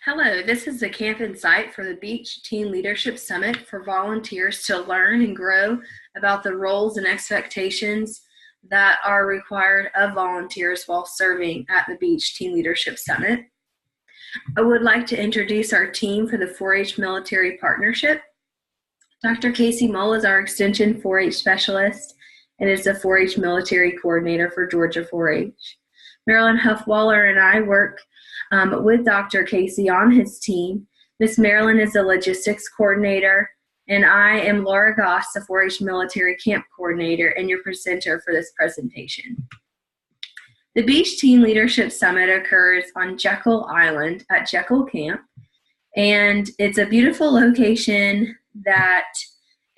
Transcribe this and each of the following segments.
Hello, this is the Camp Insight for the Beach Teen Leadership Summit for volunteers to learn and grow about the roles and expectations that are required of volunteers while serving at the Beach Teen Leadership Summit. I would like to introduce our team for the 4-H Military Partnership. Dr. Casey Mull is our Extension 4-H Specialist and is the 4-H Military Coordinator for Georgia 4-H. Marilyn Huffwaller and I work with Dr. Casey on his team. Miss Marilyn is the Logistics Coordinator, and I am Laura Goss, the 4-H Military Camp Coordinator and your presenter for this presentation. The Beach Teen Leadership Summit occurs on Jekyll Island at Jekyll Camp, and it's a beautiful location that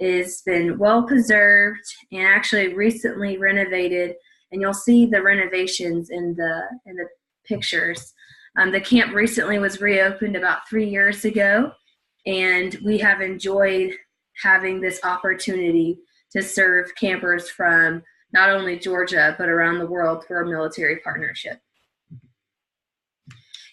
has been well preserved and actually recently renovated, and you'll see the renovations in the pictures. The camp recently was reopened about 3 years ago, and we have enjoyed having this opportunity to serve campers from not only Georgia, but around the world through our military partnership.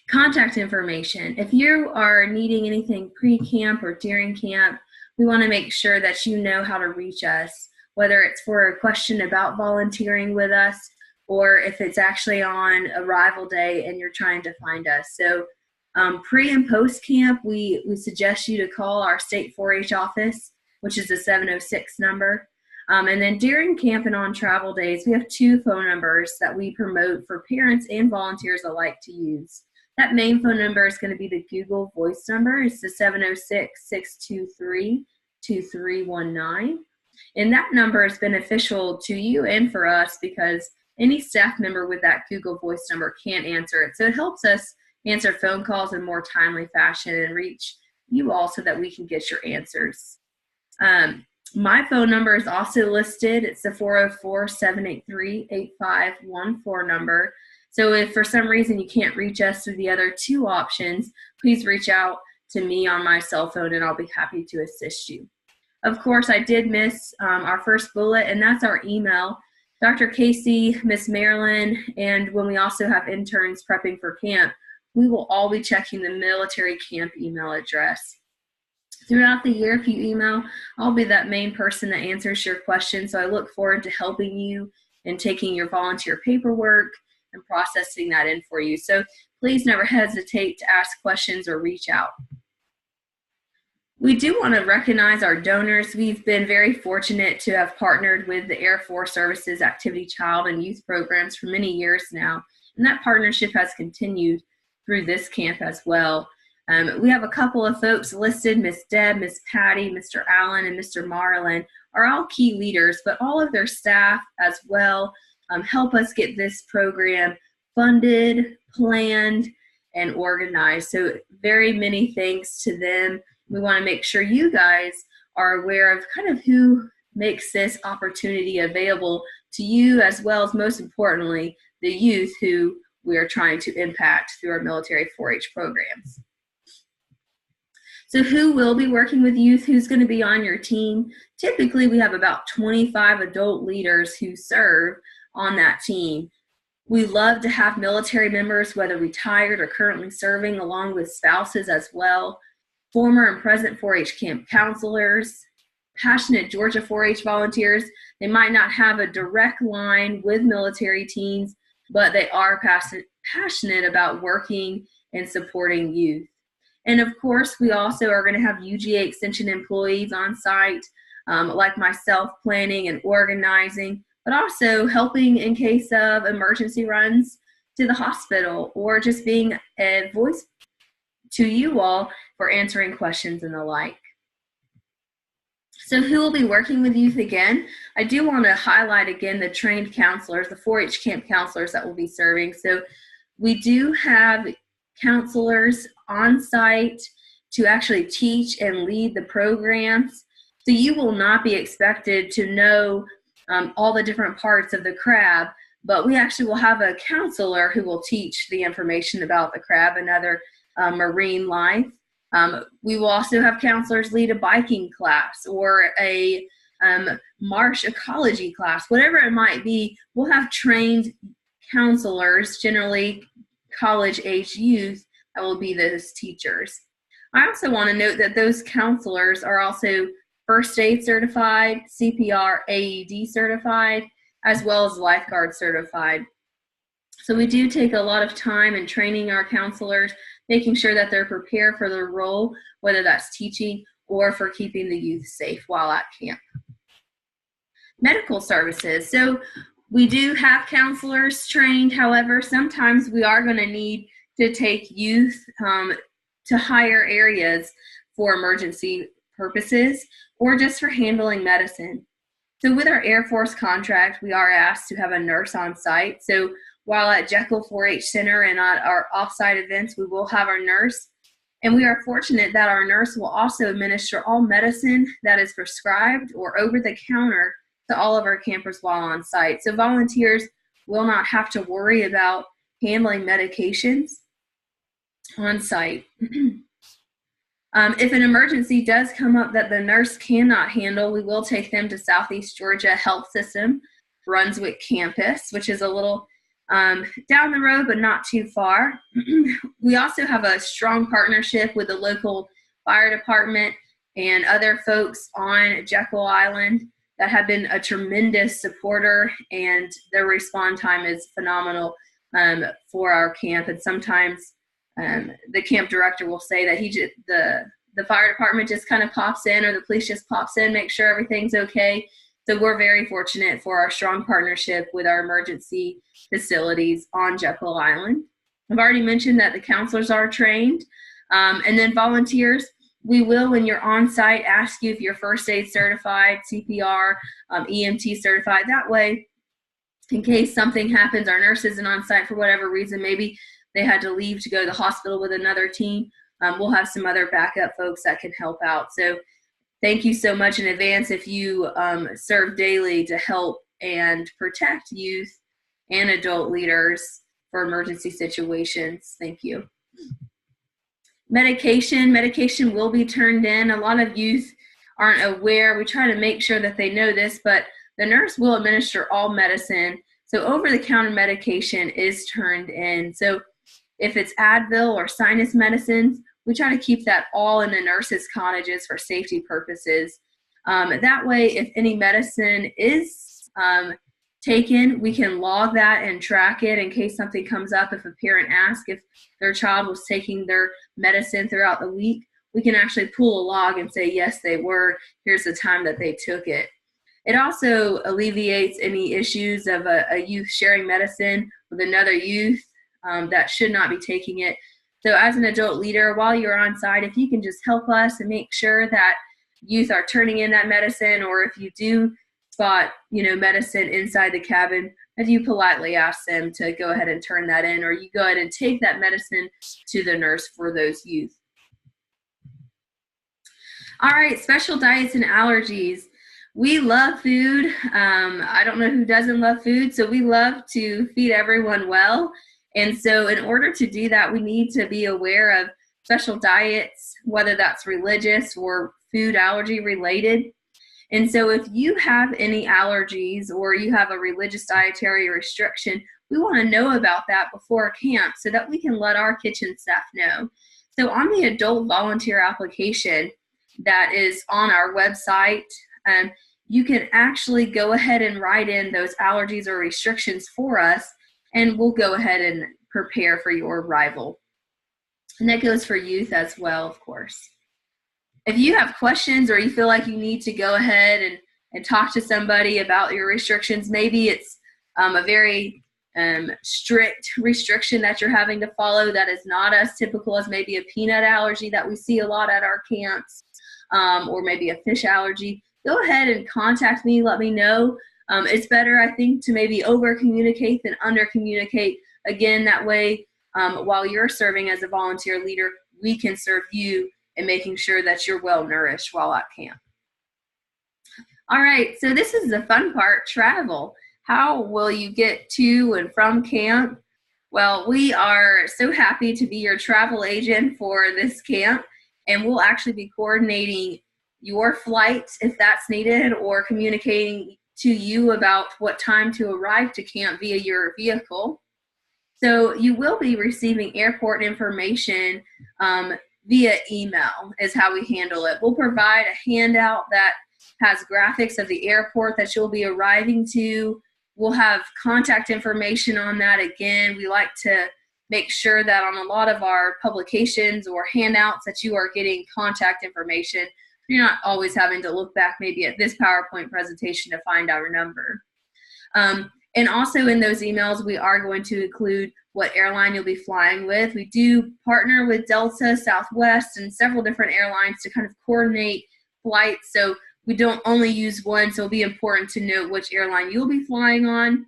Contact information. If you are needing anything pre-camp or during camp, we want to make sure that you know how to reach us, whether it's for a question about volunteering with us, or if it's actually on arrival day and you're trying to find us. So pre and post camp, we suggest you to call our state 4-H office, which is the 706 number. And then during camp and on travel days, we have 2 phone numbers that we promote for parents and volunteers alike to use. That main phone number is going to be the Google Voice number. It's the 706-623-2319. And that number is beneficial to you and for us because any staff member with that Google Voice number can't answer it. So it helps us answer phone calls in a more timely fashion and reach you all so that we can get your answers. My phone number is also listed. It's the 404-783-8514 number. So if for some reason you can't reach us through the other 2 options, please reach out to me on my cell phone and I'll be happy to assist you. Of course, I did miss our first bullet, and that's our email. Dr. Casey, Miss Marilyn, and when we also have interns prepping for camp, we will all be checking the military camp email address. Throughout the year, if you email, I'll be that main person that answers your questions, so I look forward to helping you and taking your volunteer paperwork and processing that in for you. So please never hesitate to ask questions or reach out. We do want to recognize our donors. We've been very fortunate to have partnered with the Air Force Services Activity Child and Youth Programs for many years now, and that partnership has continued through this camp as well. We have a couple of folks listed. Miss Deb, Miss Patty, Mr. Allen, and Mr. Marlin are all key leaders, but all of their staff as well help us get this program funded, planned, and organized. So very many thanks to them. We want to make sure you guys are aware of kind of who makes this opportunity available to you, as well as, most importantly, the youth who we are trying to impact through our military 4-H programs. So who will be working with youth? Who's going to be on your team? Typically, we have about 25 adult leaders who serve on that team. We love to have military members, whether retired or currently serving, along with spouses as well. Former and present 4-H camp counselors, passionate Georgia 4-H volunteers. They might not have a direct line with military teens, but they are passionate about working and supporting youth. And of course, we also are going to have UGA Extension employees on site, like myself, planning and organizing, but also helping in case of emergency runs to the hospital, or just being a voice to you all for answering questions and the like. So who will be working with youth again? I do want to highlight again the trained counselors, the 4-H camp counselors that will be serving. So we do have counselors on site to actually teach and lead the programs. So you will not be expected to know all the different parts of the crab, but we actually will have a counselor who will teach the information about the crab and other marine life. We will also have counselors lead a biking class or a marsh ecology class, whatever it might be. We'll have trained counselors, generally college-age youth, that will be those teachers. I also want to note that those counselors are also first aid certified, CPR AED certified, as well as lifeguard certified. So we do take a lot of time in training our counselors, making sure that they're prepared for their role, whether that's teaching or for keeping the youth safe while at camp. Medical services. So we do have counselors trained. However, sometimes we are going to need to take youth to higher areas for emergency purposes or just for handling medicine. So with our Air Force contract, we are asked to have a nurse on site. So while at Jekyll 4-H Center and at our off-site events, we will have our nurse. And we are fortunate that our nurse will also administer all medicine that is prescribed or over the counter to all of our campers while on site. So volunteers will not have to worry about handling medications on site. If an emergency does come up that the nurse cannot handle, we will take them to Southeast Georgia Health System, Brunswick campus, which is a little down the road, but not too far. We also have a strong partnership with the local fire department and other folks on Jekyll Island that have been a tremendous supporter, and their response time is phenomenal for our camp. And sometimes the camp director will say that the fire department just kind of pops in, or the police just pops in, make sure everything's okay. So we're very fortunate for our strong partnership with our emergency facilities on Jekyll Island. I've already mentioned that the counselors are trained. And then volunteers, we will, when you're on site, ask you if you're first aid certified, CPR, EMT certified. That way, in case something happens, our nurse isn't on site for whatever reason, maybe they had to leave to go to the hospital with another team, we'll have some other backup folks that can help out. So thank you so much in advance if you serve daily to help and protect youth and adult leaders for emergency situations. Thank you. Medication will be turned in. A lot of youth aren't aware. We try to make sure that they know this, but the nurse will administer all medicine. So over-the-counter medication is turned in. So if it's Advil or sinus medicines, we try to keep that all in the nurses' cottages for safety purposes. That way, if any medicine is taken, we can log that and track it in case something comes up. If a parent asks if their child was taking their medicine throughout the week, we can actually pull a log and say, yes, they were. Here's the time that they took it. It also alleviates any issues of a youth sharing medicine with another youth that should not be taking it. So as an adult leader, while you're on site, if you can just help us and make sure that youth are turning in that medicine, or if you do spot, medicine inside the cabin, that you politely ask them to go ahead and turn that in, or you go ahead and take that medicine to the nurse for those youth. All right, special diets and allergies. We love food. I don't know who doesn't love food, so we love to feed everyone well. And so in order to do that, we need to be aware of special diets, whether that's religious or food allergy related. And so if you have any allergies or you have a religious dietary restriction, we want to know about that before camp so that we can let our kitchen staff know. So on the adult volunteer application that is on our website, you can actually go ahead and write in those allergies or restrictions for us, and we'll go ahead and prepare for your arrival. And that goes for youth as well, of course. If you have questions or you feel like you need to go ahead and talk to somebody about your restrictions, maybe it's a very strict restriction that you're having to follow that is not as typical as maybe a peanut allergy that we see a lot at our camps, or maybe a fish allergy, go ahead and contact me, let me know. It's better, I think, to maybe over-communicate than under-communicate. Again, that way, while you're serving as a volunteer leader, we can serve you in making sure that you're well-nourished while at camp. All right, so this is the fun part, travel. How will you get to and from camp? Well, we are so happy to be your travel agent for this camp, and we'll actually be coordinating your flight if that's needed, or communicating to you about what time to arrive to camp via your vehicle. So you will be receiving airport information via email is how we handle it. We'll provide a handout that has graphics of the airport that you'll be arriving to. We'll have contact information on that. Again, we like to make sure that on a lot of our publications or handouts that you are getting contact information. You're not always having to look back maybe at this PowerPoint presentation to find our number. And also in those emails, we are going to include what airline you'll be flying with. We do partner with Delta, Southwest, and several different airlines to kind of coordinate flights. So we don't only use one, so it'll be important to note which airline you'll be flying on,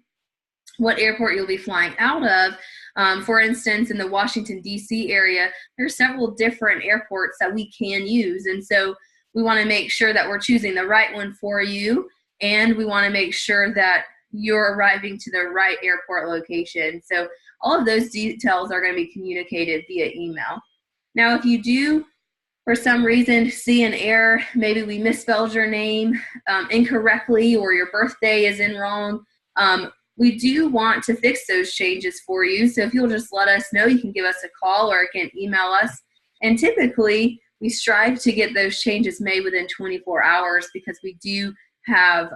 what airport you'll be flying out of. For instance, in the Washington, D.C. area, there are several different airports that we can use. And so we want to make sure that we're choosing the right one for you, and we want to make sure that you're arriving to the right airport location. So all of those details are going to be communicated via email. Now, if you do, for some reason, see an error, maybe we misspelled your name incorrectly or your birthday is in wrong, we do want to fix those changes for you. So if you'll just let us know, you can give us a call or you can email us. And typically, we strive to get those changes made within 24 hours because we do have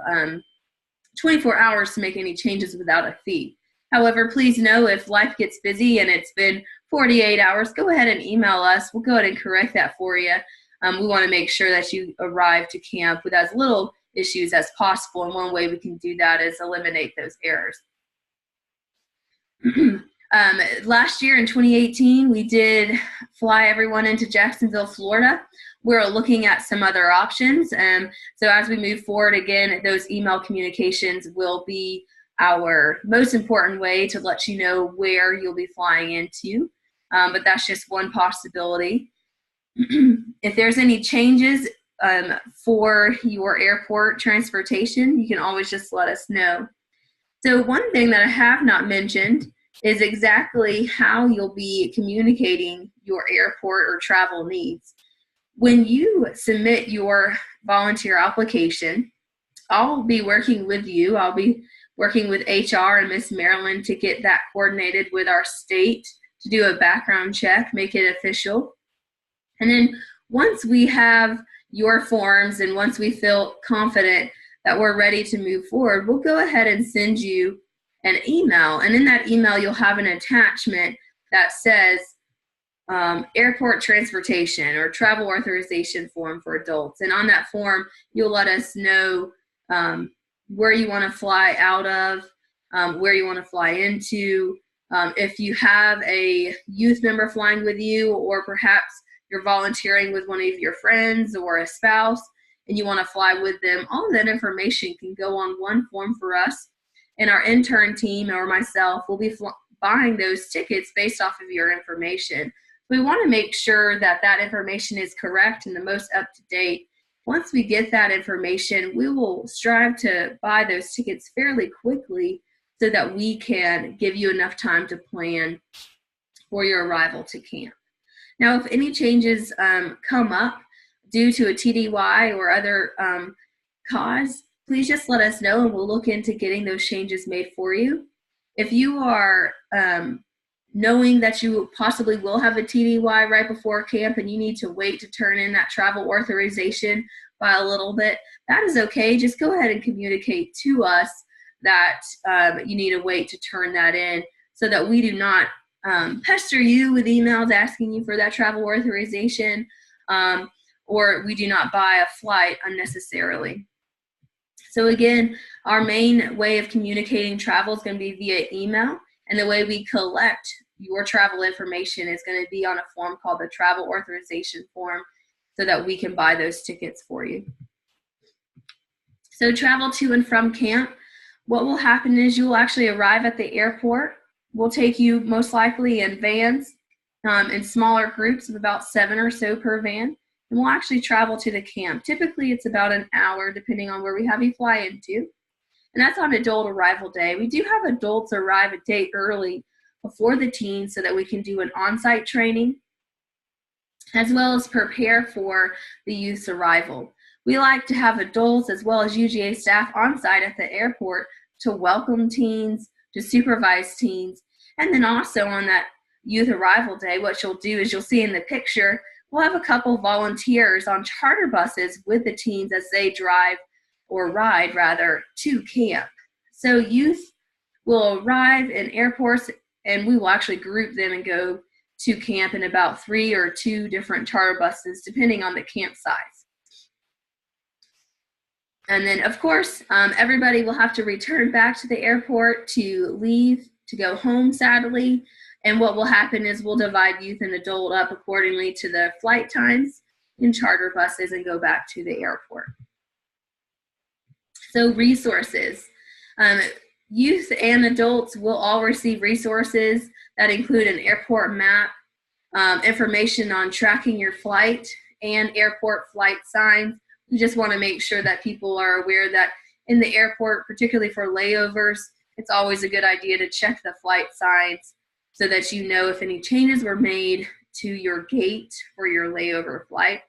24 hours to make any changes without a fee. However, please know if life gets busy and it's been 48 hours, go ahead and email us. We'll go ahead and correct that for you. We want to make sure that you arrive to camp with as little issues as possible, and one way we can do that is eliminate those errors. Last year in 2018, we did fly everyone into Jacksonville, Florida. We're looking at some other options. So as we move forward, again, those email communications will be our most important way to let you know where you'll be flying into. But that's just one possibility. If there's any changes for your airport transportation, you can always just let us know. So one thing that I have not mentioned is exactly how you'll be communicating your airport or travel needs. When you submit your volunteer application, I'll be working with you. I'll be working with HR and Miss Marilyn to get that coordinated with our state to do a background check, make it official. And then once we have your forms and once we feel confident that we're ready to move forward, we'll go ahead and send you an email. And in that email, you'll have an attachment that says airport transportation or travel authorization form for adults. And on that form, you'll let us know where you want to fly out of, where you want to fly into. If you have a youth member flying with you, or perhaps you're volunteering with one of your friends or a spouse and you want to fly with them, all of that information can go on one form for us. And our intern team or myself will be buying those tickets based off of your information. We want to make sure that that information is correct and the most up to date. Once we get that information, we will strive to buy those tickets fairly quickly so that we can give you enough time to plan for your arrival to camp. Now, if any changes come up due to a TDY or other cause, please just let us know and we'll look into getting those changes made for you. If you are knowing that you possibly will have a TDY right before camp and you need to wait to turn in that travel authorization by a little bit, that is okay. Just go ahead and communicate to us that you need to wait to turn that in so that we do not pester you with emails asking you for that travel authorization, or we do not buy a flight unnecessarily. So again, our main way of communicating travel is going to be via email, and the way we collect your travel information is going to be on a form called the travel authorization form so that we can buy those tickets for you. So travel to and from camp, what will happen is you will actually arrive at the airport. We'll take you most likely in vans in smaller groups of about 7 or so per van. And we'll actually travel to the camp. Typically, it's about an hour, depending on where we have you fly into. And that's on adult arrival day. We do have adults arrive a day early before the teens so that we can do an on-site training, as well as prepare for the youth's arrival. We like to have adults as well as UGA staff on site at the airport to welcome teens, to supervise teens, And then also on that youth arrival day, what you'll do is you'll see in the picture, we'll have a couple volunteers on charter buses with the teens as they drive or ride rather to camp. So youth will arrive in airports and we will actually group them and go to camp in about 3 or 2 different charter buses depending on the camp size. And then of course, everybody will have to return back to the airport to leave, to go home sadly. And what will happen is we'll divide youth and adult up accordingly to the flight times in charter buses and go back to the airport. So resources. Youth and adults will all receive resources that include an airport map, information on tracking your flight, and airport flight signs. We just want to make sure that people are aware that in the airport, particularly for layovers, it's always a good idea to check the flight signs so that you know if any changes were made to your gate for your layover flight,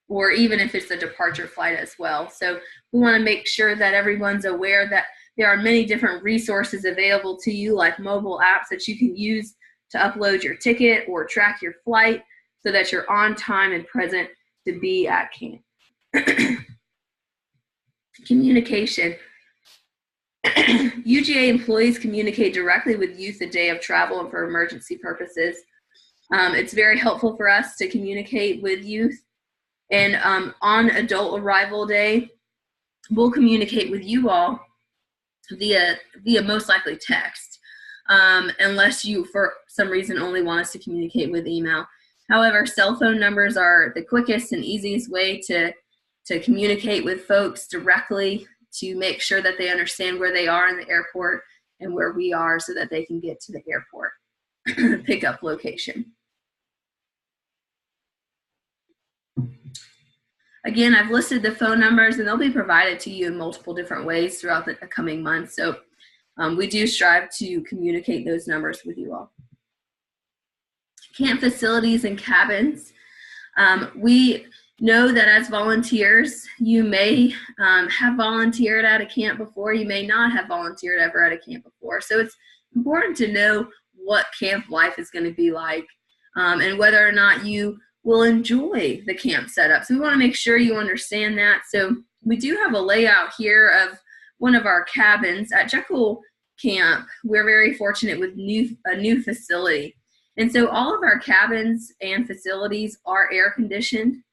or even if it's a departure flight as well. So we want to make sure that everyone's aware that there are many different resources available to you, like mobile apps that you can use to upload your ticket or track your flight so that you're on time and present to be at camp. Communication. UGA employees communicate directly with youth the day of travel and for emergency purposes. It's very helpful for us to communicate with youth. And on adult arrival day, we'll communicate with you all via most likely text, unless you, for some reason, only want us to communicate with email. However, cell phone numbers are the quickest and easiest way to communicate with folks directly to make sure that they understand where they are in the airport and where we are so that they can get to the airport pickup location. Again, I've listed the phone numbers and they'll be provided to you in multiple different ways throughout the coming months. So we do strive to communicate those numbers with you all. Camp facilities and cabins. We know that as volunteers, you may have volunteered at a camp before, you may not have volunteered ever at a camp before. So it's important to know what camp life is going to be like and whether or not you will enjoy the camp setup. So we want to make sure you understand that. So we do have a layout here of one of our cabins at Jekyll Camp. We're very fortunate with a new facility. And so all of our cabins and facilities are air conditioned.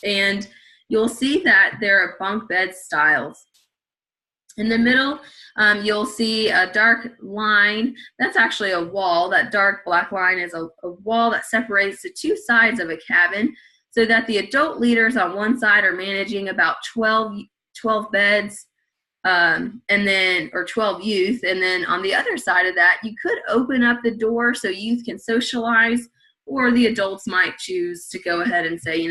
And you'll see that there are bunk bed styles. In the middle, you'll see a dark line. That's actually a wall. That dark black line is a wall that separates the two sides of a cabin so that the adult leaders on one side are managing about 12 beds or 12 youth. And then on the other side of that, you could open up the door so youth can socialize, or the adults might choose to go ahead and say,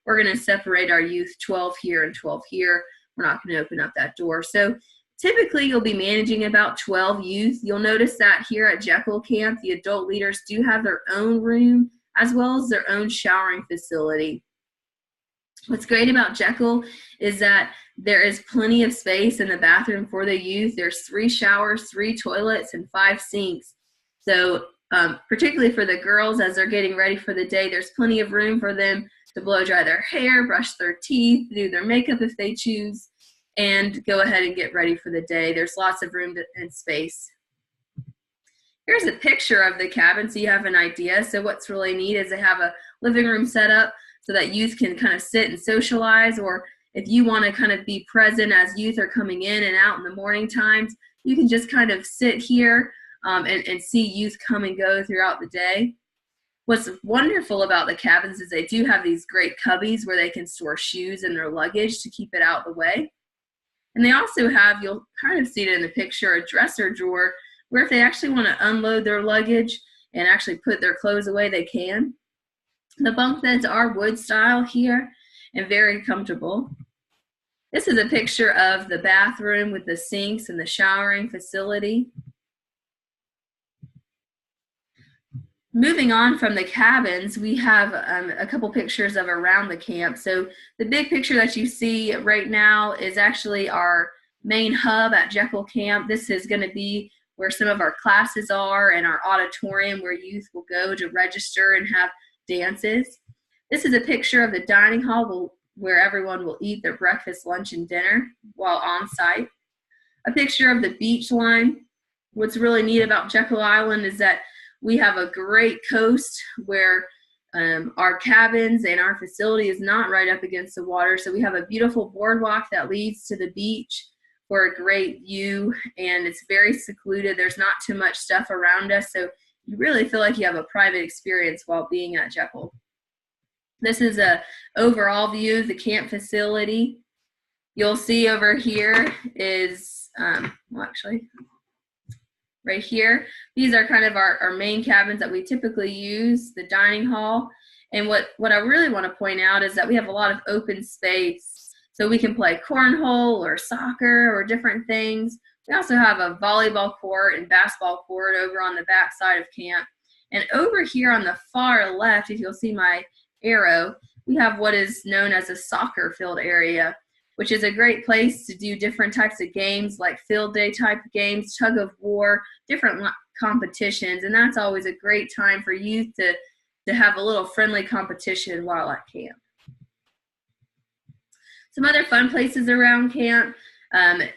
we're going to separate our youth 12 here and 12 here. We're not going to open up that door. So typically you'll be managing about 12 youth. You'll notice that here at Jekyll Camp, the adult leaders do have their own room as well as their own showering facility. What's great about Jekyll is that there is plenty of space in the bathroom for the youth. There's 3 showers, 3 toilets, and 5 sinks. So particularly for the girls as they're getting ready for the day, there's plenty of room for them to blow dry their hair, brush their teeth, do their makeup if they choose, and go ahead and get ready for the day. There's lots of room and space. Here's a picture of the cabin so you have an idea. So what's really neat is they have a living room set up so that youth can kind of sit and socialize, or if you want to kind of be present as youth are coming in and out in the morning times, you can just kind of sit here and see youth come and go throughout the day. What's wonderful about the cabins is they do have these great cubbies where they can store shoes and their luggage to keep it out of the way. And they also have, you'll kind of see it in the picture, a dresser drawer where if they actually want to unload their luggage and actually put their clothes away, they can. The bunk beds are wood style here and very comfortable. This is a picture of the bathroom with the sinks and the showering facility. Moving on from the cabins, we have a couple pictures of around the camp. So the big picture that you see right now is actually our main hub at Jekyll Camp. This is going to be where some of our classes are, and our auditorium where youth will go to register and have dances. This is a picture of the dining hall where everyone will eat their breakfast, lunch, and dinner while on site. A picture of the beach line. What's really neat about Jekyll Island is that we have a great coast where our cabins and our facility is not right up against the water. So we have a beautiful boardwalk that leads to the beach for a great view, and it's very secluded. There's not too much stuff around us, so you really feel like you have a private experience while being at Jekyll. This is a overall view of the camp facility. You'll see over here is, right here, these are kind of our main cabins that we typically use, the dining hall. And what I really want to point out is that we have a lot of open space. So we can play cornhole or soccer or different things. We also have a volleyball court and basketball court over on the back side of camp. And over here on the far left, if you'll see my arrow, we have what is known as a soccer field area, which is a great place to do different types of games like field day type games, tug of war, different competitions. And that's always a great time for youth to have a little friendly competition while at camp. Some other fun places around camp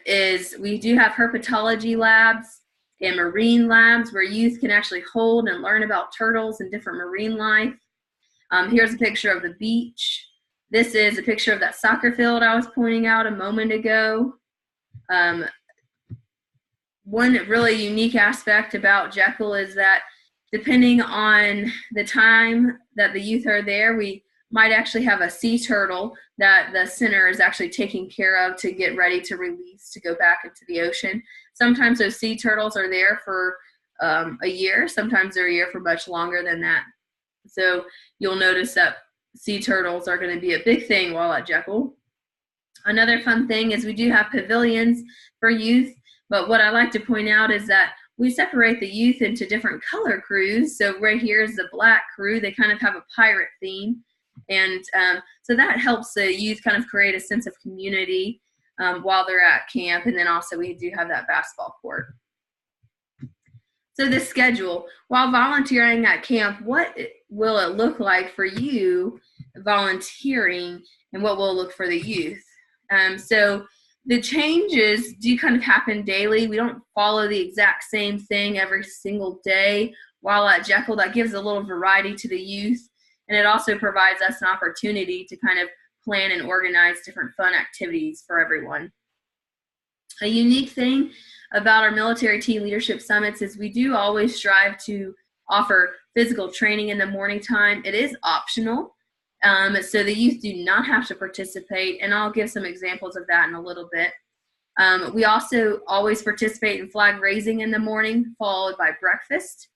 is we do have herpetology labs and marine labs where youth can actually hold and learn about turtles and different marine life. Here's a picture of the beach. This is a picture of that soccer field I was pointing out a moment ago. One really unique aspect about Jekyll is that depending on the time that the youth are there, we might actually have a sea turtle that the center is actually taking care of to get ready to release to go back into the ocean. Sometimes those sea turtles are there for a year. Sometimes they're a year for much longer than that. So you'll notice that sea turtles are going to be a big thing while at Jekyll. Another fun thing is we do have pavilions for youth, but what I like to point out is that we separate the youth into different color crews. So right here is the black crew. They kind of have a pirate theme. And so that helps the youth kind of create a sense of community while they're at camp. And then also we do have that basketball court. So the schedule, while volunteering at camp, what will it look like for you volunteering, and what will it look for the youth? So the changes do kind of happen daily. We don't follow the exact same thing every single day while at Jekyll. That gives a little variety to the youth, and it also provides us an opportunity to kind of plan and organize different fun activities for everyone. A unique thing about our military teen leadership summits is we do always strive to offer physical training in the morning time. It is optional, so the youth do not have to participate, and I'll give some examples of that in a little bit. We also always participate in flag raising in the morning, followed by breakfast.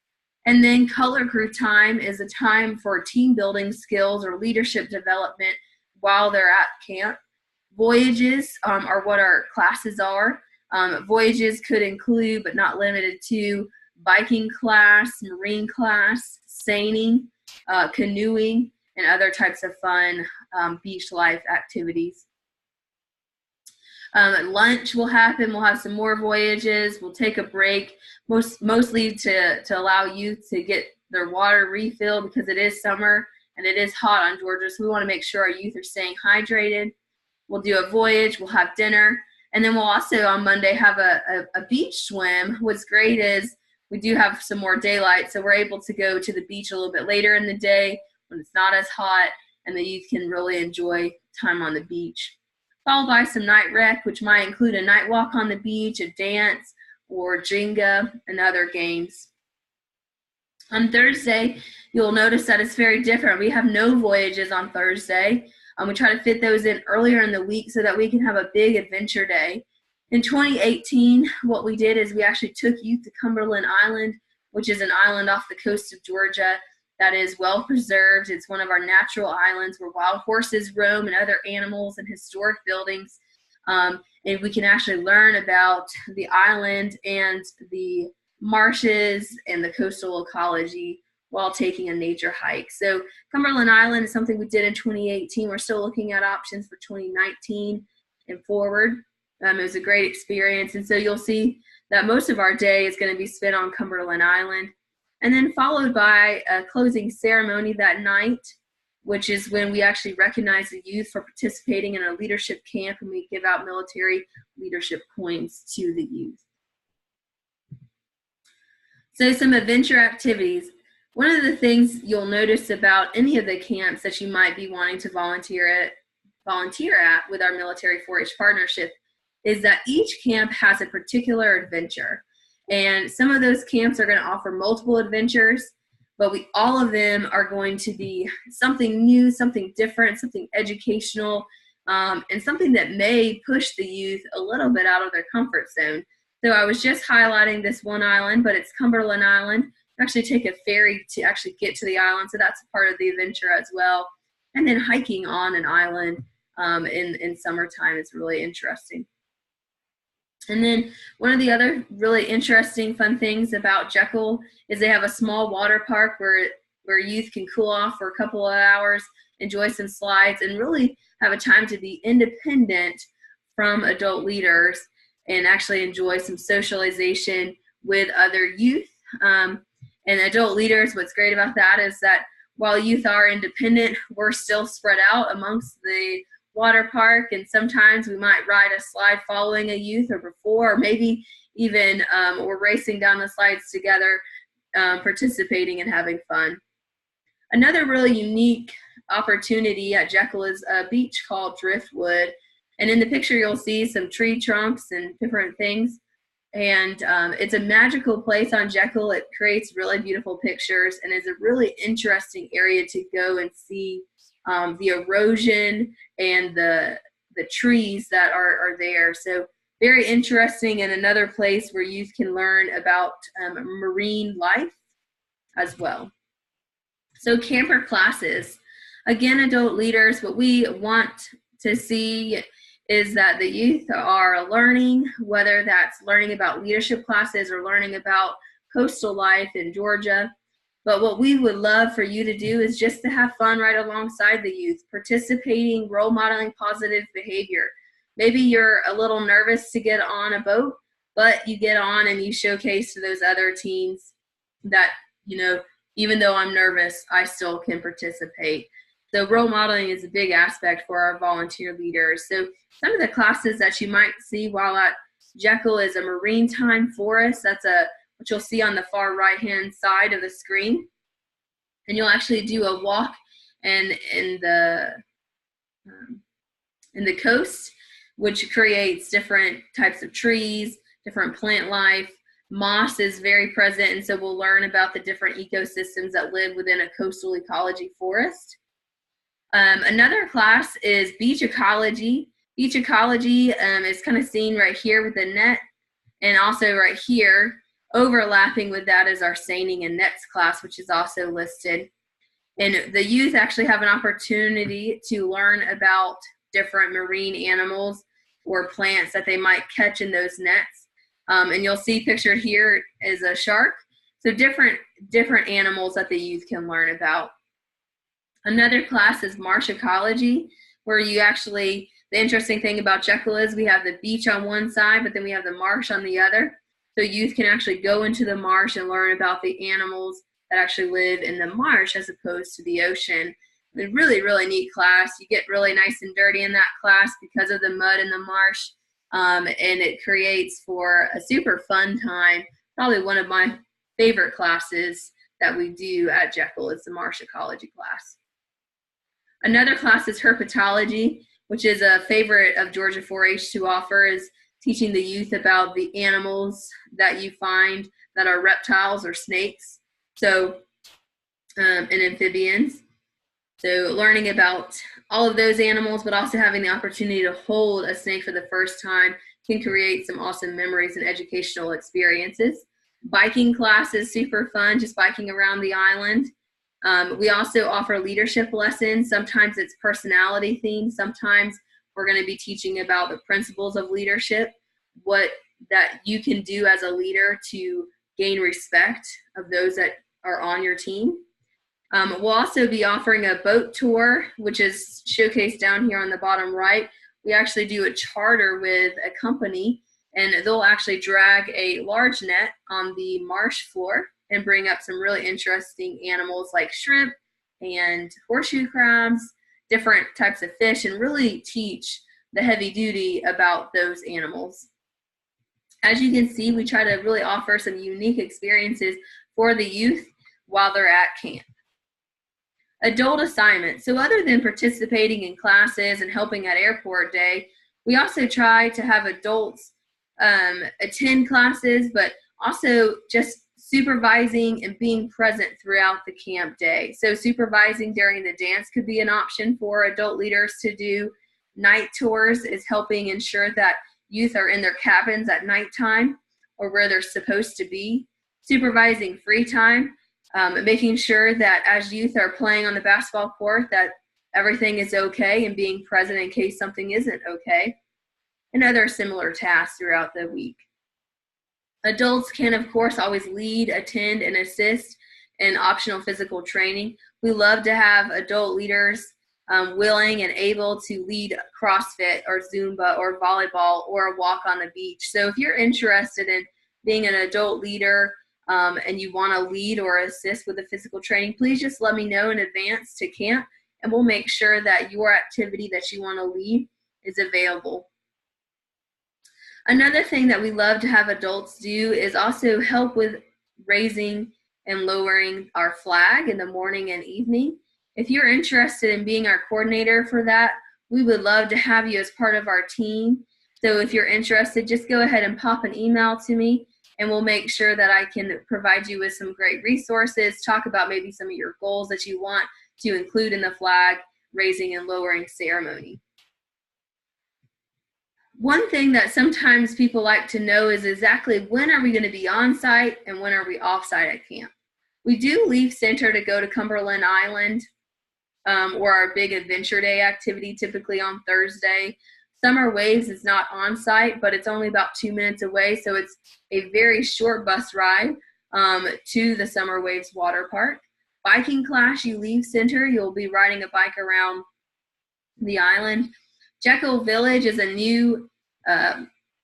And then color crew time is a time for team building skills or leadership development while they're at camp. Voyages are what our classes are. Voyages could include, but not limited to, biking class, marine class, seining, canoeing, and other types of fun beach life activities. Lunch will happen. We'll have some more voyages. We'll take a break, mostly to allow youth to get their water refilled because it is summer and it is hot on Georgia, so we want to make sure our youth are staying hydrated. We'll do a voyage. We'll have dinner. And then we'll also on Monday have a beach swim. What's great is we do have some more daylight, so we're able to go to the beach a little bit later in the day when it's not as hot, and the youth can really enjoy time on the beach. Followed by some night rec, which might include a night walk on the beach, a dance, or Jenga, and other games. On Thursday, you'll notice that it's very different. We have no voyages on Thursday. We try to fit those in earlier in the week so that we can have a big adventure day. In 2018, what we did is we actually took youth to Cumberland Island, which is an island off the coast of Georgia that is well preserved. It's one of our natural islands where wild horses roam and other animals and historic buildings. And we can actually learn about the island and the marshes and the coastal ecology while taking a nature hike. So Cumberland Island is something we did in 2018. We're still looking at options for 2019 and forward. It was a great experience. And so you'll see that most of our day is going to be spent on Cumberland Island, and then followed by a closing ceremony that night, which is when we actually recognize the youth for participating in a leadership camp, and we give out military leadership coins to the youth. So some adventure activities. One of the things you'll notice about any of the camps that you might be wanting to volunteer at with our military 4-H partnership is that each camp has a particular adventure. And some of those camps are going to offer multiple adventures, but all of them are going to be something new, something different, something educational, and something that may push the youth a little bit out of their comfort zone. So I was just highlighting this one island, but it's Cumberland Island. You actually take a ferry to actually get to the island, so that's a part of the adventure as well. And then hiking on an island in summertime is really interesting. And then one of the other really interesting, fun things about Jekyll is they have a small water park where youth can cool off for a couple of hours, enjoy some slides, and really have a time to be independent from adult leaders and actually enjoy some socialization with other youth. And adult leaders, what's great about that is that while youth are independent, we're still spread out amongst the water park, and sometimes we might ride a slide following a youth or before, or maybe even we're racing down the slides together, participating and having fun. Another really unique opportunity at Jekyll is a beach called Driftwood, and in the picture you'll see some tree trunks and different things, and it's a magical place on Jekyll. It creates really beautiful pictures and is a really interesting area to go and see the erosion and the trees that are there. So very interesting, and another place where youth can learn about marine life as well. So camper classes. Again, adult leaders, what we want to see is that the youth are learning, whether that's learning about leadership classes or learning about coastal life in Georgia. But what we would love for you to do is just to have fun right alongside the youth, participating, role modeling positive behavior. Maybe you're a little nervous to get on a boat, but you get on and you showcase to those other teens that, you know, even though I'm nervous, I still can participate. So role modeling is a big aspect for our volunteer leaders. So some of the classes that you might see while at Jekyll is a marine time forest. That's what you'll see on the far right-hand side of the screen. And you'll actually do a walk in the coast, which creates different types of trees, different plant life. Moss is very present, and so we'll learn about the different ecosystems that live within a coastal ecology forest. Another class is beach ecology. Beach ecology is kind of seen right here with the net, and also right here. Overlapping with that is our seining and nets class, which is also listed. And the youth actually have an opportunity to learn about different marine animals or plants that they might catch in those nets. And you'll see pictured here is a shark. So different animals that the youth can learn about. Another class is marsh ecology, where you actually, the interesting thing about Jekyll is we have the beach on one side, but then we have the marsh on the other. So youth can actually go into the marsh and learn about the animals that actually live in the marsh as opposed to the ocean. A really, really neat class. You get really nice and dirty in that class because of the mud in the marsh, and it creates for a super fun time. Probably one of my favorite classes that we do at Jekyll is the marsh ecology class. Another class is herpetology, which is a favorite of Georgia 4-H to offer, is teaching the youth about the animals that you find that are reptiles or snakes, so and amphibians. So learning about all of those animals, but also having the opportunity to hold a snake for the first time can create some awesome memories and educational experiences. Biking class is super fun, just biking around the island. We also offer leadership lessons. Sometimes it's personality themed. Sometimes we're going to be teaching about the principles of leadership, what that you can do as a leader to gain respect of those that are on your team. We'll also be offering a boat tour, which is showcased down here on the bottom right. We actually do a charter with a company, and they'll actually drag a large net on the marsh floor and bring up some really interesting animals like shrimp and horseshoe crabs, different types of fish, and really teach the heavy duty about those animals. As you can see, we try to really offer some unique experiences for the youth while they're at camp. Adult assignments. So other than participating in classes and helping at airport day, we also try to have adults attend classes, but also just supervising and being present throughout the camp day. So supervising during the dance could be an option for adult leaders to do. Night tours is helping ensure that youth are in their cabins at nighttime or where they're supposed to be. Supervising free time, making sure that as youth are playing on the basketball court that everything is okay and being present in case something isn't okay, and other similar tasks throughout the week. Adults can, of course, always lead, attend, and assist in optional physical training. We love to have adult leaders willing and able to lead CrossFit or Zumba or volleyball or a walk on the beach. So if you're interested in being an adult leader and you want to lead or assist with the physical training, please just let me know in advance to camp, and we'll make sure that your activity that you want to lead is available. Another thing that we love to have adults do is also help with raising and lowering our flag in the morning and evening. If you're interested in being our coordinator for that, we would love to have you as part of our team. So if you're interested, just go ahead and pop an email to me, and we'll make sure that I can provide you with some great resources, talk about maybe some of your goals that you want to include in the flag raising and lowering ceremony. One thing that sometimes people like to know is exactly when are we going to be on site and when are we off site at camp. We do leave center to go to Cumberland Island or our big adventure day activity, typically on Thursday. Summer Waves is not on site, but it's only about 2 minutes away, so it's a very short bus ride to the Summer Waves water park. Biking class, you leave center, you'll be riding a bike around the island. Jekyll Village is a new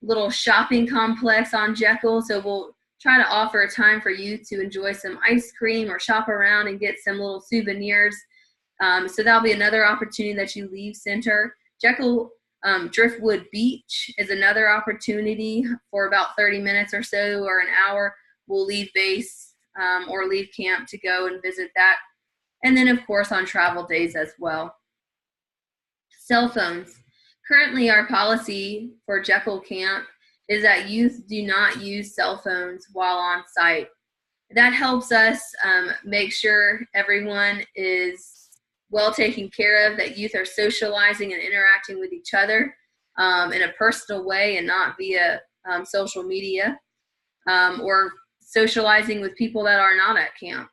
little shopping complex on Jekyll, so we'll try to offer a time for you to enjoy some ice cream or shop around and get some little souvenirs. So that'll be another opportunity that you leave center. Jekyll Driftwood Beach is another opportunity for about 30 minutes or so or an hour. We'll leave base or leave camp to go and visit that. And then, of course, on travel days as well. Cell phones. Currently, our policy for Jekyll Camp is that youth do not use cell phones while on site. That helps us make sure everyone is well taken care of, that youth are socializing and interacting with each other in a personal way and not via social media or socializing with people that are not at camp.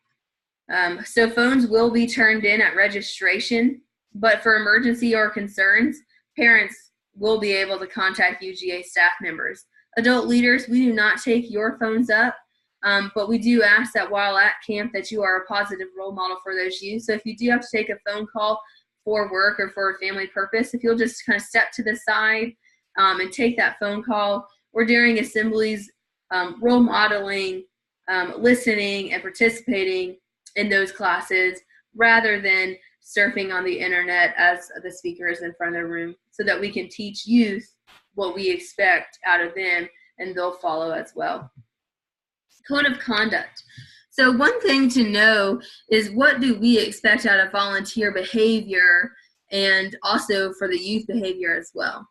So phones will be turned in at registration, but for emergency or concerns, parents will be able to contact UGA staff members. Adult leaders, we do not take your phones up, but we do ask that while at camp that you are a positive role model for those youth. So if you do have to take a phone call for work or for a family purpose, if you'll just kind of step to the side and take that phone call, or during assemblies, role modeling, listening, and participating in those classes rather than surfing on the internet as the speaker is in front of the room, so that we can teach youth what we expect out of them and they'll follow as well. Code of conduct. So one thing to know is, what do we expect out of volunteer behavior and also for the youth behavior as well.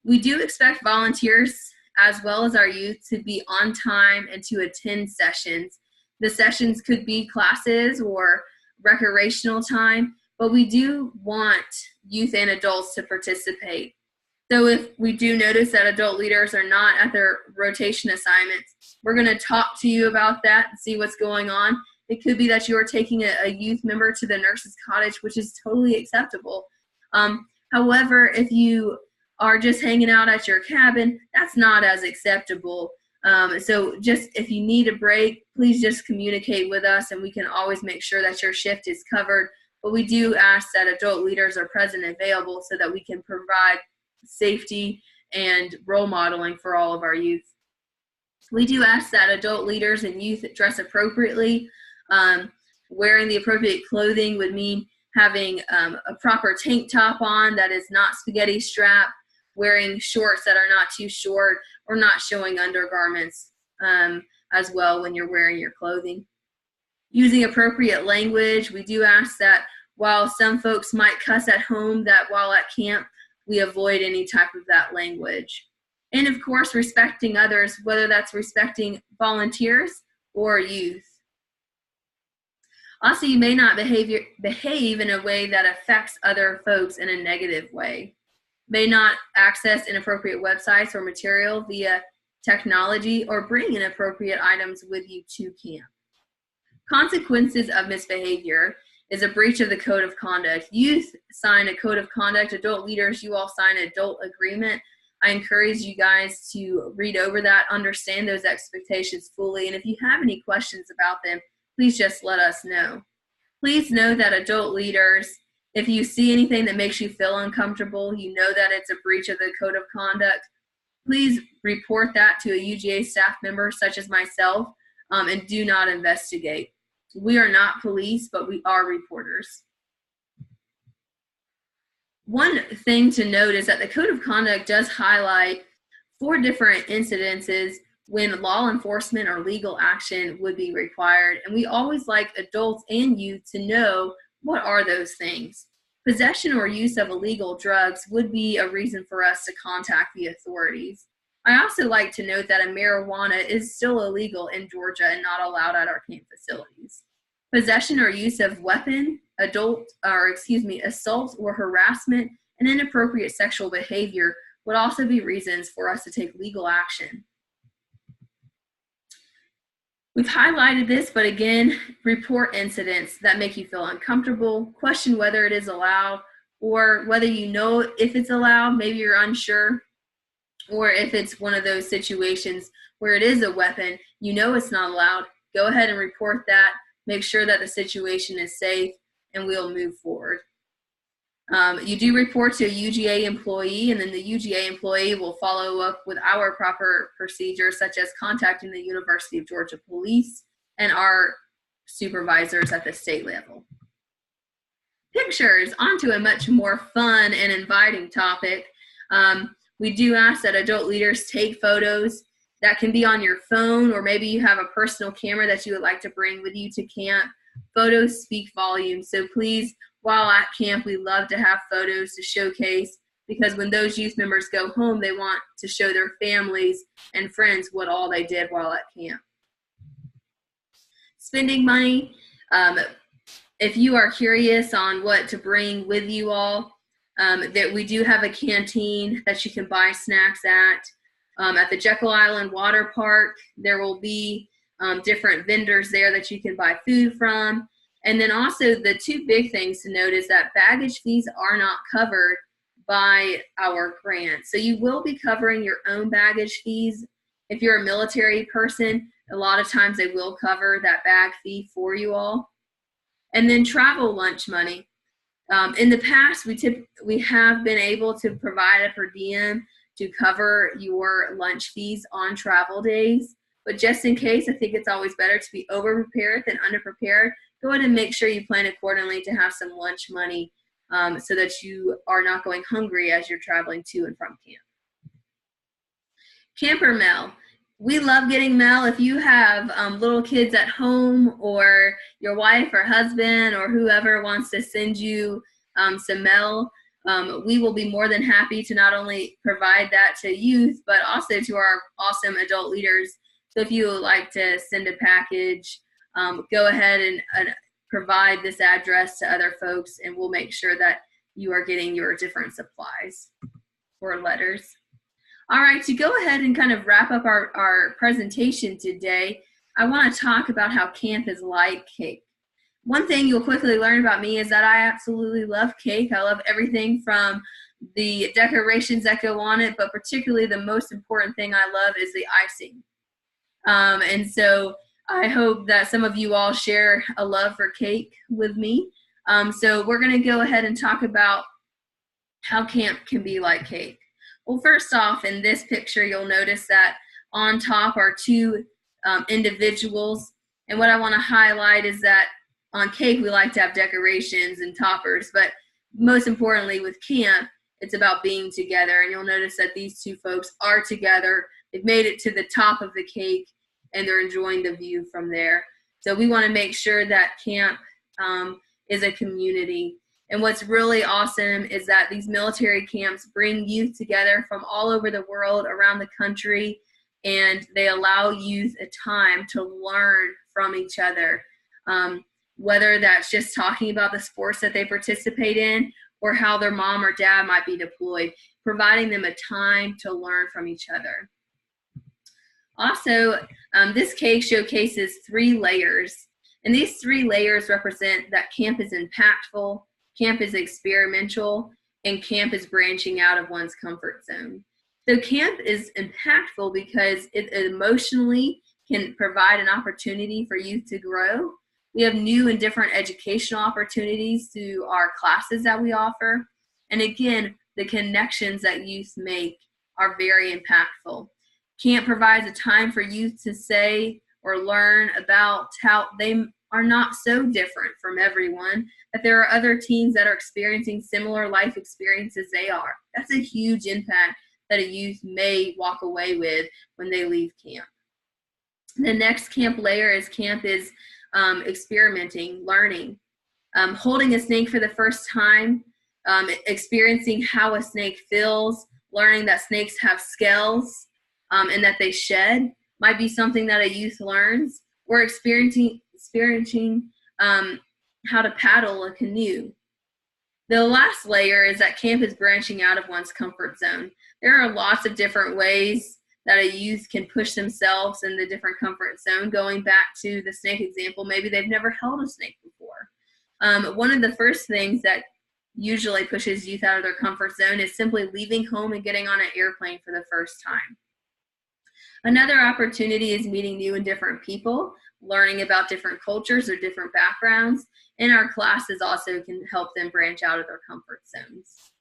We do expect volunteers as well as our youth to be on time and to attend sessions. The sessions could be classes or recreational time, but we do want youth and adults to participate. So if we do notice that adult leaders are not at their rotation assignments, we're going to talk to you about that and see what's going on. It could be that you are taking a youth member to the nurse's cottage, which is totally acceptable. However, if you are just hanging out at your cabin, that's not as acceptable. So just if you need a break, please just communicate with us and we can always make sure that your shift is covered. But we do ask that adult leaders are present and available so that we can provide safety and role modeling for all of our youth. We do ask that adult leaders and youth dress appropriately. Wearing the appropriate clothing would mean having a proper tank top on that is not spaghetti strap, wearing shorts that are not too short, or not showing undergarments as well when you're wearing your clothing. Using appropriate language. We do ask that while some folks might cuss at home, that while at camp, we avoid any type of that language. And of course, respecting others, whether that's respecting volunteers or youth. Also, you may not behave in a way that affects other folks in a negative way. May not access inappropriate websites or material via technology, or bring inappropriate items with you to camp. Consequences of misbehavior is a breach of the code of conduct. Youth sign a code of conduct. Adult leaders, you all sign an adult agreement. I encourage you guys to read over that, understand those expectations fully, and if you have any questions about them, please just let us know. Please know that adult leaders, if you see anything that makes you feel uncomfortable, you know that it's a breach of the code of conduct, please report that to a UGA staff member such as myself, and do not investigate. We are not police, but we are reporters. One thing to note is that the code of conduct does highlight 4 different incidences when law enforcement or legal action would be required. And we always like adults and youth to know what are those things. Possession or use of illegal drugs would be a reason for us to contact the authorities. I also like to note that a marijuana is still illegal in Georgia and not allowed at our camp facilities. Possession or use of weapon, assault or harassment, and inappropriate sexual behavior would also be reasons for us to take legal action. We've highlighted this, but again, report incidents that make you feel uncomfortable, question whether it is allowed, or whether you know if it's allowed, maybe you're unsure, or if it's one of those situations where it is a weapon, you know it's not allowed, go ahead and report that, make sure that the situation is safe, and we'll move forward. You do report to a UGA employee, and then the UGA employee will follow up with our proper procedures, such as contacting the University of Georgia Police and our supervisors at the state level. Pictures, onto a much more fun and inviting topic. We do ask that adult leaders take photos. That can be on your phone, or maybe you have a personal camera that you would like to bring with you to camp. Photos speak volumes, so please, while at camp, we love to have photos to showcase, because when those youth members go home, they want to show their families and friends what all they did while at camp. Spending money, if you are curious on what to bring with you all, that we do have a canteen that you can buy snacks at. At the Jekyll Island Water Park, there will be different vendors there that you can buy food from. And then also the 2 big things to note is that baggage fees are not covered by our grant. So you will be covering your own baggage fees. If you're a military person, a lot of times they will cover that bag fee for you all. And then travel lunch money. In the past, we have been able to provide a per diem to cover your lunch fees on travel days. But just in case, I think it's always better to be over-prepared than under-prepared. Go ahead and make sure you plan accordingly to have some lunch money so that you are not going hungry as you're traveling to and from camp. Camper mail. We love getting mail. If you have little kids at home, or your wife or husband or whoever wants to send you some mail, we will be more than happy to not only provide that to youth, but also to our awesome adult leaders. So if you would like to send a package, go ahead and provide this address to other folks, and we'll make sure that you are getting your different supplies or letters. All right, to go ahead and kind of wrap up our presentation today, I want to talk about how camp is like cake. One thing you'll quickly learn about me is that I absolutely love cake. I love everything from the decorations that go on it, but particularly the most important thing I love is the icing. And so I hope that some of you all share a love for cake with me. So we're going to go ahead and talk about how camp can be like cake. Well, first off, in this picture, you'll notice that on top are two individuals. And what I want to highlight is that on cake, we like to have decorations and toppers, but most importantly with camp, it's about being together. And you'll notice that these two folks are together. They've made it to the top of the cake, and they're enjoying the view from there. So we want to make sure that camp is a community. And what's really awesome is that these military camps bring youth together from all over the world, around the country, and they allow youth a time to learn from each other, whether that's just talking about the sports that they participate in or how their mom or dad might be deployed, providing them a time to learn from each other. Also, this cake showcases 3 layers, and these 3 layers represent that camp is impactful, camp is experimental, and camp is branching out of one's comfort zone. So camp is impactful because it emotionally can provide an opportunity for youth to grow. We have new and different educational opportunities through our classes that we offer. And again, the connections that youth make are very impactful. Camp provides a time for youth to say or learn about how they are not so different from everyone, that there are other teens that are experiencing similar life experiences they are. That's a huge impact that a youth may walk away with when they leave camp. The next camp layer is experimenting, learning, holding a snake for the first time, experiencing how a snake feels, learning that snakes have scales and that they shed might be something that a youth learns, or experiencing how to paddle a canoe. The last layer is that camp is branching out of one's comfort zone. There are lots of different ways that a youth can push themselves in the different comfort zone. Going back to the snake example, maybe they've never held a snake before. One of the first things that usually pushes youth out of their comfort zone is simply leaving home and getting on an airplane for the first time. Another opportunity is meeting new and different people, learning about different cultures or different backgrounds, and our classes also can help them branch out of their comfort zones.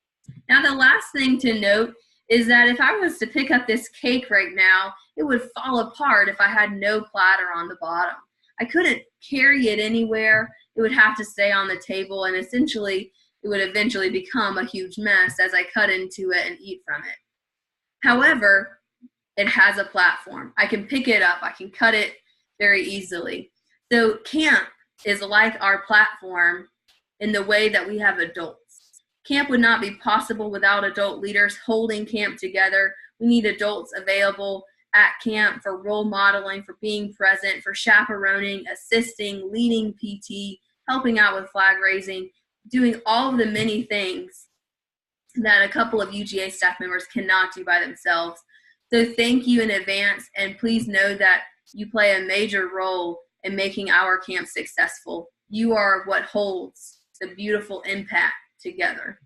Now, the last thing to note is that if I was to pick up this cake right now, it would fall apart if I had no platter on the bottom. I couldn't carry it anywhere. It would have to stay on the table, and essentially, it would eventually become a huge mess as I cut into it and eat from it. However, it has a platform. I can pick it up. I can cut it very easily. So camp is like our platform in the way that we have adults. Camp would not be possible without adult leaders holding camp together. We need adults available at camp for role modeling, for being present, for chaperoning, assisting, leading PT, helping out with flag raising, doing all of the many things that a couple of UGA staff members cannot do by themselves. So thank you in advance, and please know that you play a major role in making our camp successful. You are what holds the beautiful impact together.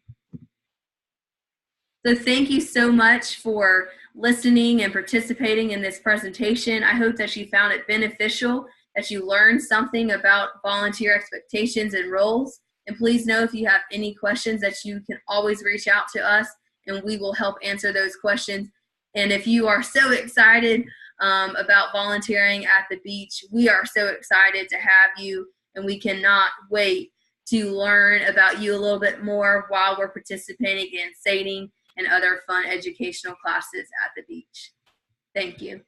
So thank you so much for listening and participating in this presentation. I hope that you found it beneficial, that you learned something about volunteer expectations and roles. And please know if you have any questions that you can always reach out to us, and we will help answer those questions. And if you are so excited about volunteering at the beach, we are so excited to have you, and we cannot wait to learn about you a little bit more while we're participating in sailing and other fun educational classes at the beach. Thank you.